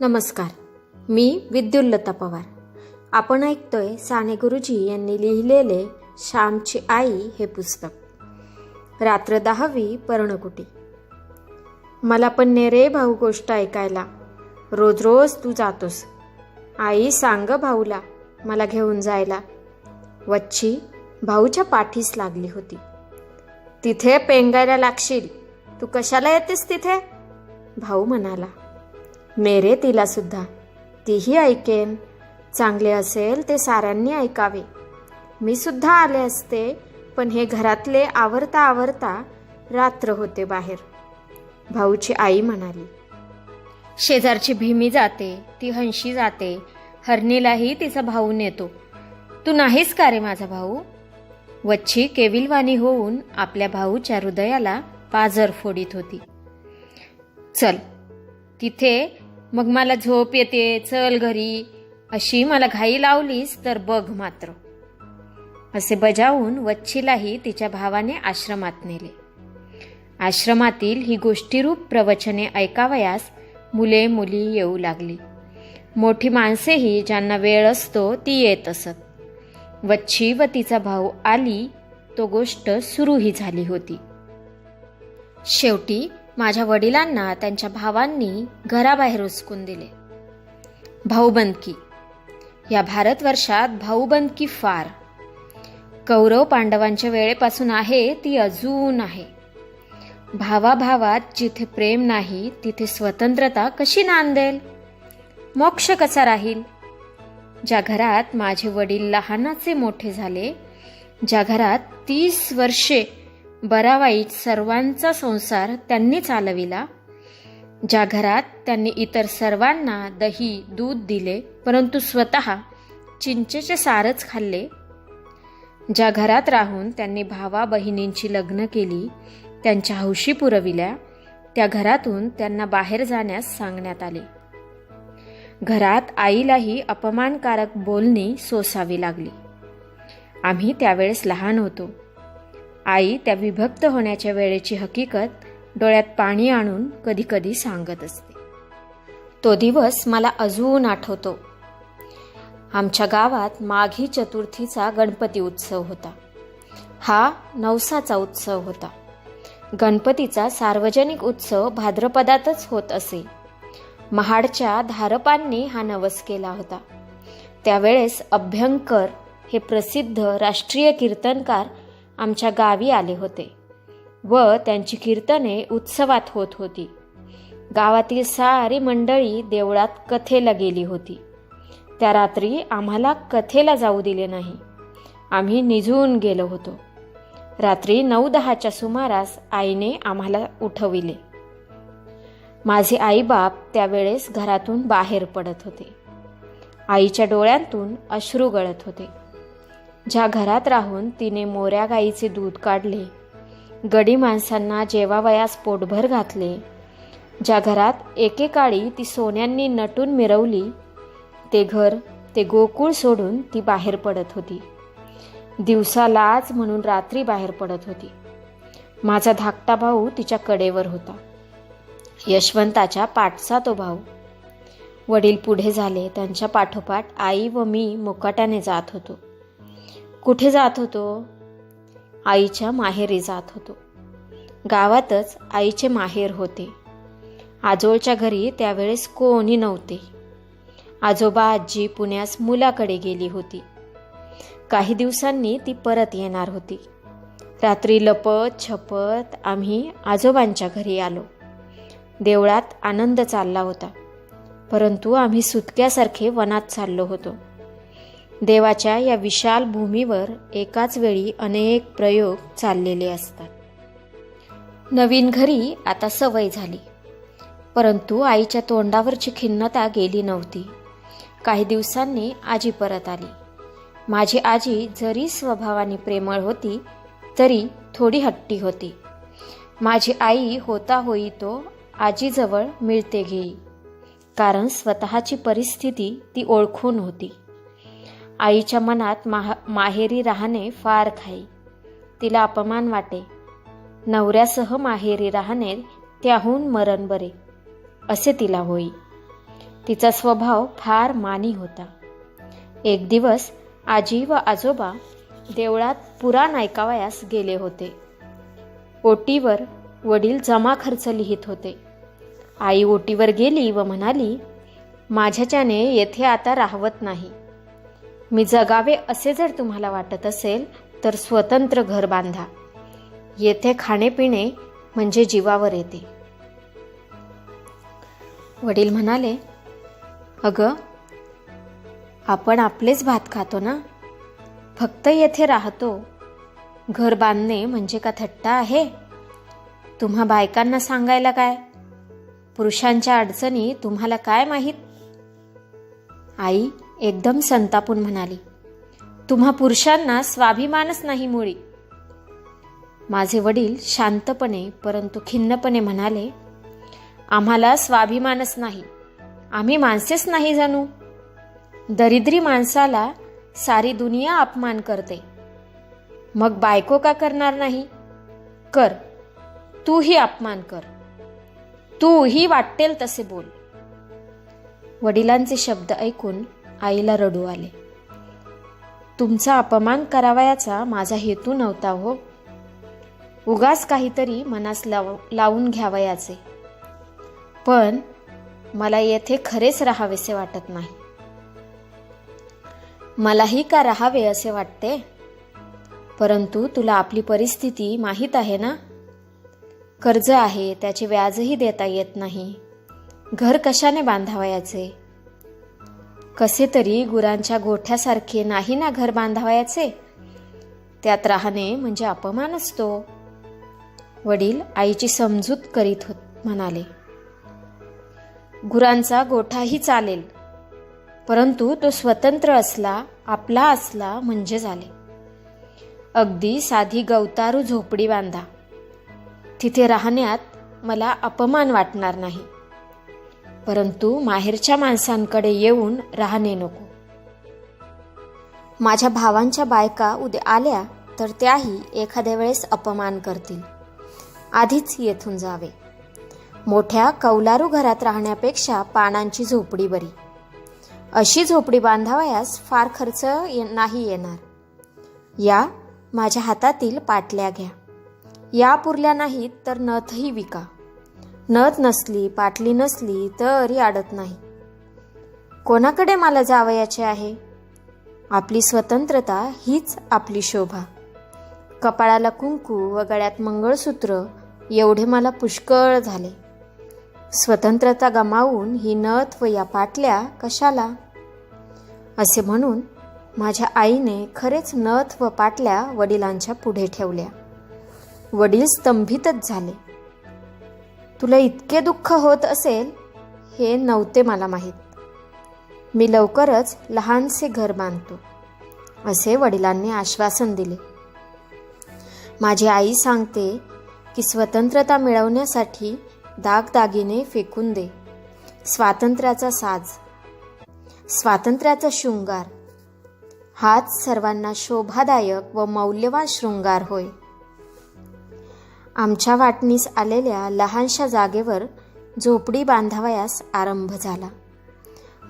नमस्कार. मी विद्युल्लता पवार. आपण ऐकतोय साने गुरुजी यांनी लिहिलेले श्यामची आई हे पुस्तक. रात्र 10वी पर्णकुटी. मला पण ने रे भाऊ गोष्ट ऐकायला. रोज रोज तू जातोस. आई सांग भाऊला मला घेऊन जायला. वच्छी भाऊच्या पाठीस लागली होती. तिथे पेंगायला लागशील. तू कशाला येतेस तिथे? भाऊ म्हणाला. मेरे तिला सुद्धा, तीही ऐकेन. चांगले असेल ते साऱ्यांनी ऐकावे. मी सुद्धा आले असते, पण हे घरातले आवरता आवरता रात्र होते बाहेर. भाऊची आई म्हणाली. शेजारची भीमी जाते, ती हंशी जाते, हरणीलाही तिचा भाऊ नेतो. तू नाहीस का रे माझा भाऊ? वच्छी केविलवाणी होऊन आपल्या भाऊच्या हृदयाला पाझर फोडीत होती. चल तिथे मग मला झोप येते, चल घरी, अशी मला घाई लावलीस तर बघ मात्र. असे बजावून वच्छीलाही तिच्या भावाने आश्रमात नेले. आश्रमातील ही गोष्टीरूप प्रवचने ऐकावयास मुले मुली येऊ लागली. मोठी माणसेही ज्यांना वेळ असतो ती येत असत. वच्छी व तिचा भाऊ आली तो गोष्ट सुरूही झाली होती. शेवटी माझ्या वडिलांना त्यांच्या भावांनी घराबाहेर उचकून दिले. भाऊबंदकी. या भारतवर्षात भाऊबंदकी फार. कौरव पांडवांच्या वेळेपासून आहे ती अजून आहे. भावाभावात जिथे प्रेम नाही तिथे स्वतंत्रता कशी नांदेल? मोक्ष कसा राहील? ज्या घरात माझे वडील लहानाचे मोठे झाले, ज्या घरात 30 वर्षे बरा वाईट सर्वांचा संसार त्यांनी चालविला, ज्या घरात त्यांनी इतर सर्वांना दही दूध दिले परंतु स्वतः चिंचेचे सारच खाल्ले, ज्या घरात राहून त्यांनी भावा बहिणींची लग्न केली, त्यांच्या हौशी पुरविल्या, त्या घरातून त्यांना बाहेर जाण्यास सांगण्यात आले. घरात आईलाही अपमानकारक बोलणी सोसावी लागली. आम्ही त्यावेळेस लहान होतो. आई त्या विभक्त होण्याच्या वेळेची हकीकत डोळ्यात पाणी आणून कधी कधी सांगत असते. तो दिवस मला अजून आठवतो. आमच्या गावात माघी चतुर्थीचा गणपती उत्सव होता. हा नवसाचा उत्सव होता. गणपतीचा सार्वजनिक उत्सव भाद्रपदातच होत असे. महाडच्या धारपांनी हा नवस केला होता. त्यावेळेस अभ्यंकर हे प्रसिद्ध राष्ट्रीय कीर्तनकार आमच्या गावी आले होते व त्यांची कीर्तने उत्सवात होत होती. गावातील सारी मंडळी देवळात कथेला गेली होती. त्या रात्री आम्हाला कथेला जाऊ दिले नाही. आम्ही निजून गेलो होतो. रात्री 9-10च्या सुमारास आईने आम्हाला उठविले. माझे आईबाप त्यावेळेस घरातून बाहेर पडत होते. आईच्या डोळ्यांतून अश्रू गळत होते. ज्या घरात राहून तिने मोऱ्या गाईचे दूध काढले, गडी माणसांना जेवावयास पोटभर घातले, ज्या घरात एकेकाळी ती सोन्यांनी नटून मिरवली, ते घर, ते गोकुळ सोडून ती बाहेर पडत होती. दिवसा लाज म्हणून रात्री बाहेर पडत होती. माझा धाकटा भाऊ तिच्या कडेवर होता. यशवंताच्या पाठचा तो भाऊ. वडील पुढे झाले. त्यांच्या पाठोपाठ आई व मी मुकाट्याने जात होतो. कुठे जात होतो? आईच्या माहेरी जात होतो. गावातच आईचे माहेर होते. आजोळच्या घरी त्यावेळेस कोणी नव्हते. आजोबा आजी पुण्यास मुलाकडे गेली होती. काही दिवसांनी ती परत येणार होती. रात्री लपत छपत आम्ही आजोबांच्या घरी आलो. देवळात आनंद चालला होता, परंतु आम्ही सुटक्यासारखे वनात चाललो होतो. देवाच्या या विशाल भूमीवर एकाच वेळी अनेक प्रयोग चाललेले असतात. नवीन घरी आता सवय झाली, परंतु आईच्या तोंडावरची खिन्नता गेली नव्हती. काही दिवसांनी आजी परत आली. माझी आजी जरी स्वभावाने प्रेमळ होती तरी थोडी हट्टी होती. माझी आई होता होई तो आजीजवळ मिळते घेई, कारण स्वतःची परिस्थिती ती ओळखून होती. आईच्या मनात माहेरी राहणे फार खाई. तिला अपमान वाटे. नवऱ्यासह माहेरी राहणे त्याहून मरण बरे, असे तिला होई. तिचा स्वभाव फार मानी होता. एक दिवस आजी व आजोबा देवळात पुराण ऐकावयास गेले होते. ओटीवर वडील जमा खर्च लिहित होते. आई ओटीवर गेली व म्हणाली, माझ्याच्याने येथे आता राहवत नाही. मी जगावे असे जर तुम्हाला वाटत असेल तर स्वतंत्र घर बांधा. येथे खाणेपिणे म्हणजे जीवावर येते. वडील म्हणाले, अगं, आपण आपलेच भात खातो ना, फक्त येथे राहतो. घर बांधणे म्हणजे का थट्टा आहे? तुम्हा बायकांना सांगायला काय? पुरुषांच्या अडचणी तुम्हाला काय माहीत? आई एकदम संतापून म्हणाली, तुम्हा पुरुषांना स्वाभिमानच नाही मुळी. माझे वडील शांतपणे परंतु खिन्नपणे म्हणाले, आम्हाला स्वाभिमानच नाही, आम्ही माणसेच नाही जणू. दरिद्री माणसाला सारी दुनिया अपमान करते, मग बायको का करणार नाही? कर, तूही अपमान कर, तूही वाटेल तसे बोल. वडिलांचे शब्द ऐकून आईला रडू आले. तुमचा अपमान करावयाचा माझा हेतू नव्हता हो. उगाच काहीतरी मनास लावून घ्यावयाचे. पण मला येथे खरेच राहावेसे वाटत नाही. मलाही का राहावे असे वाटते, परंतु तुला आपली परिस्थिती माहीत आहे ना. कर्ज आहे, त्याचे व्याजही देता येत नाही. घर कशाने बांधावयाचे? कसे तरी गुरांच्या गोठ्यासारखे नाही ना घर बांधावयाचे. त्यात राहणे म्हणजे अपमान असतो. वडील आईची समजूत करीत म्हणाले, गुरांचा गोठाही चालेल, परंतु तो स्वतंत्र असला, आपला असला म्हणजे झाले. अगदी साधी गवतारू झोपडी बांधा. तिथे राहण्यात मला अपमान वाटणार नाही, परंतु माहेरच्या माणसांकडे येऊन राहणे नको. माझ्या भावांच्या बायका उद्या आल्या तर त्याही एखाद्या वेळेस अपमान करतील. आधीच येथून जावे. मोठ्या कौलारू घरात राहण्यापेक्षा पानांची झोपडी बरी. अशी झोपडी बांधावयास फार खर्च नाही येणार. या माझ्या हातातील पाटल्या घ्या. या पुरल्या नाहीत तर नथही विका. नथ नसली, पाटली नसली तरी अडत नाही. कोणाकडे मला जावयाचे आहे? आपली स्वतंत्रता हीच आपली शोभा. कपाळाला कुंकू व गळ्यात मंगळसूत्र एवढे मला पुष्कळ झाले. स्वतंत्रता गमावून ही नथ व या पाटल्या कशाला? असे म्हणून माझ्या आईने खरेच नथ व पाटल्या वडिलांच्या पुढे ठेवल्या. वडील स्तंभितच झाले. तुला इतके दुःख होत असेल हे नव्हते मला माहीत. मी लवकरच लहानसे घर बांधतो, असे वडिलांनी आश्वासन दिले. माझी आई सांगते की स्वतंत्रता मिळवण्यासाठी दागदागिने फेकून दे. स्वातंत्र्याचा साज, स्वातंत्र्याचा शृंगार हाच सर्वांना शोभादायक व मौल्यवान शृंगार होय. आमच्या वाटणीस आलेल्या लहानशा जागेवर झोपडी बांधावयास आरंभ झाला.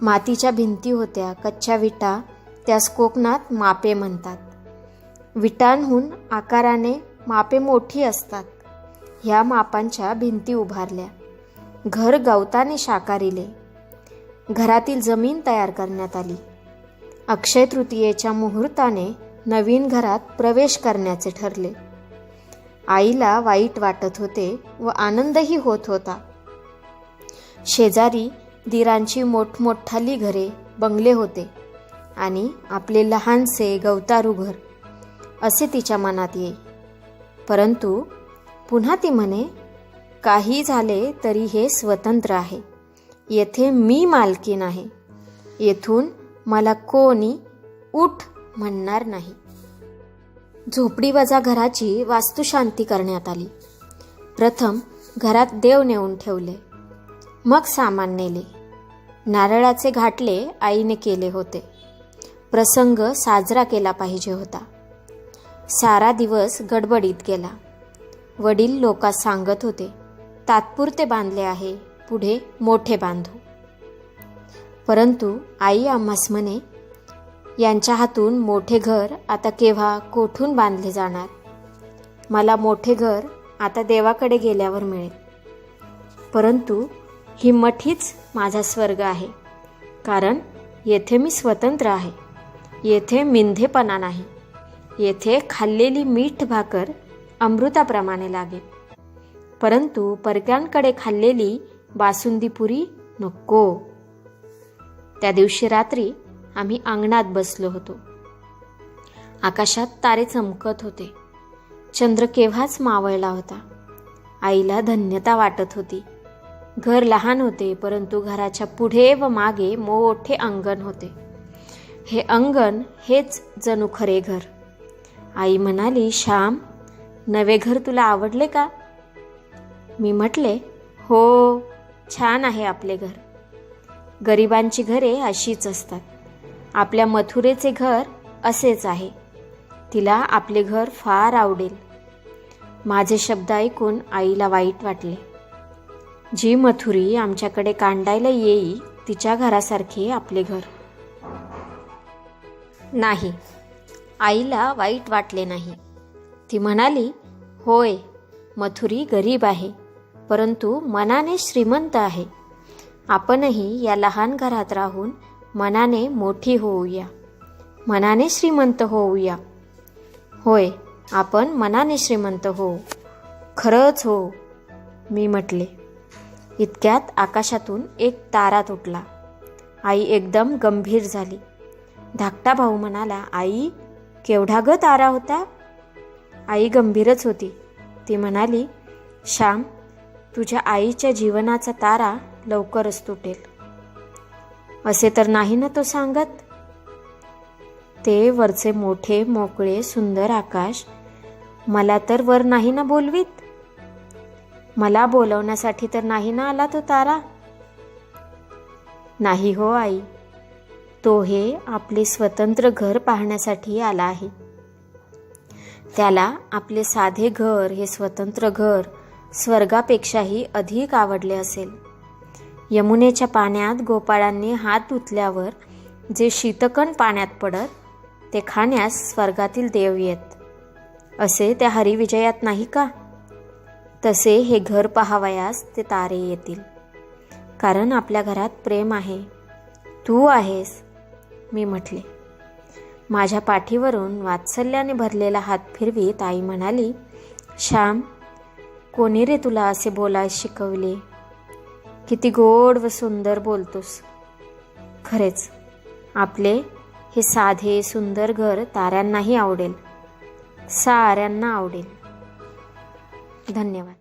मातीच्या भिंती होत्या, कच्च्या विटा, त्यास कोकणात मापे म्हणतात. विटांहून आकाराने मापे मोठी असतात. ह्या मापांच्या भिंती उभारल्या. घर गवताने शाकारिले. घरातील जमीन तयार करण्यात आली. अक्षय तृतीयेच्या मुहूर्ताने नवीन घरात प्रवेश करण्याचे ठरले. आईला वाईट वाटत होते व आनंदही होत होता. शेजारी दिरांची मोठमोठाली घरे, बंगले होते आणि आपले लहानसे गवतारू घर असे तिच्या मनात येई. परंतु पुन्हा ती म्हणे, काही झाले तरी हे स्वतंत्र आहे. येथे मी मालकीन आहे. येथून मला कोणी उठ म्हणणार नाही. झोपडीवजा घराची वास्तुशांती करण्यात आली. प्रथम घरात देव नेऊन ठेवले, मग सामान नेले. नारळाचे घाटले आईने केले होते. प्रसंग साजरा केला पाहिजे होता. सारा दिवस गडबडीत गेला. वडील लोकांस सांगत होते, तात्पुरते बांधले आहे, पुढे मोठे बांधू. परंतु आई आम्हास म्हणे, यांच्या हातून मोठे घर आता केव्हा कोठून बांधले जाणार. मला मोठे घर आता देवाकडे गेल्यावर मिळेल. परंतु ही मठ हीच माझा स्वर्ग आहे, कारण येथे मी स्वतंत्र आहे. येथे मिंधेपणा नाही. येथे खाल्लेली मीठ भाकर अमृताप्रमाणे लागेल. परंतु परक्यांकडे खाल्लेली बासुंदी पुरी नको. त्या दिवशी रात्री आम्ही अंगणात बसलो होतो. आकाशात तारे चमकत होते. चंद्र केव्हाच मावळला होता. आईला धन्यता वाटत होती. घर लहान होते, परंतु घराच्या पुढे व मागे मोठे अंगण होते. हे अंगण हेच जणू खरे घर. आई म्हणाली, श्याम, नवे घर तुला आवडले का? मी म्हटले, हो, छान आहे आपले घर. गरिबांची घरे अशीच असतात. आपल्या मथुरेचे घर असेच आहे. तिला आपले घर फार आवडेल. माझे शब्द ऐकून आईला वाईट वाटले. जी मथुरी आमच्याकडे कांडायला येई तिच्या घरासारखे आपले घर नाही. आईला वाईट वाटले नाही. ती म्हणाली, होय, मथुरी गरीब आहे, परंतु मनाने श्रीमंत आहे. आपणही या लहान घरात राहून मनाने मोठी होऊया, मनाने श्रीमंत होऊया. होय, आपण मनाने श्रीमंत हो, खरंच हो, मी म्हटले. इतक्यात आकाशातून एक तारा तुटला. आई एकदम गंभीर झाली. धाकटा भाऊ म्हणाला, आई, केवढा ग तारा होता? आई गंभीरच होती. ती म्हणाली, श्याम, तुझ्या आईच्या जीवनाचा तारा लवकरच तुटेल. असे तर नाही ना तो सांगत? ते वरचे मोठे मोकळे सुंदर आकाश मला तर वर नाही ना बोलवीत? मला बोलवण्यासाठी तर नाही ना आला तो तारा? नाही हो आई, तो हे आपले स्वतंत्र घर पाहण्यासाठी आला आहे. त्याला आपले साधे घर, हे स्वतंत्र घर स्वर्गापेक्षाही अधिक आवडले असेल. यमुनेच्या पाण्यात गोपाळांनी हात धुतल्यावर जे शीतकण पाण्यात पडत, ते खाण्यास स्वर्गातील देव येत. असे त्या हरिविजयात नाही का? तसे हे घर पाहावयास ते तारे येतील. कारण आपल्या घरात प्रेम आहे. तू आहेस, मी म्हटले. माझ्या पाठीवरून वात्सल्याने भरलेला हात फिरवीत आई म्हणाली, श्याम, कोणी रे तुला असे बोलायला शिकवले? किती गोड व सुंदर बोलतोस. खरेच आपले हे साधे सुंदर घर ताऱ्यांनाही आवडेल, साऱ्यांना आवडेल. धन्यवाद.